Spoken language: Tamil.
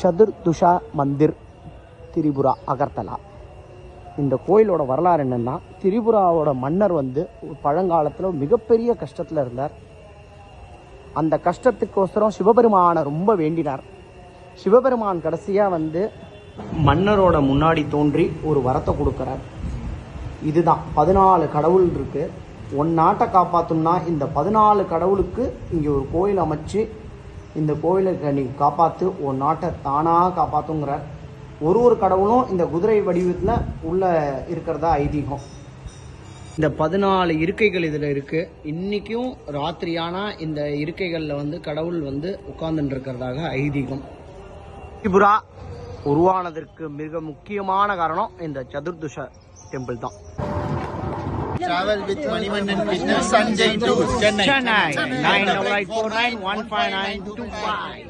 சதுர்துஷா மந்திர், திரிபுரா, அகர்தலா. இந்த கோயிலோட வரலாறு என்னென்னா, திரிபுராவோட மன்னர் பழங்காலத்தில் மிகப்பெரிய கஷ்டத்தில் இருந்தார். அந்த கஷ்டத்துக்கோசரம் சிவபெருமானை ரொம்ப வேண்டினார். சிவபெருமான் கடைசியாக மன்னரோட முன்னாடி தோன்றி ஒரு வரத்தை கொடுக்குறார். இதுதான் 14 கடவுள் இருக்கு. ஒன் நாட்டை காப்பாற்றணும்னா இந்த 14 கடவுளுக்கு இங்கே ஒரு கோயில் அமைச்சு இந்த கோயிலுக்கு நீ காப்பாற்று, ஒரு நாட்டை தானாக காப்பாற்றுங்கிறார். ஒரு கடவுளும் இந்த குதிரை வடிவத்தில் உள்ள இருக்கிறதா ஐதீகம். இந்த 14 இருக்கைகள் இதில் இருக்கு. இன்னைக்கும் ராத்திரியானா இந்த இருக்கைகளில் கடவுள் உட்கார்ந்துட்டு இருக்கிறதாக ஐதீகம். திரிபுரா உருவானதற்கு மிக முக்கியமான காரணம் இந்த சதுர்துஷ டெம்பிள் தான். Travel with Manivannan Business, Sanjay Tours, Chennai. 9849 15925.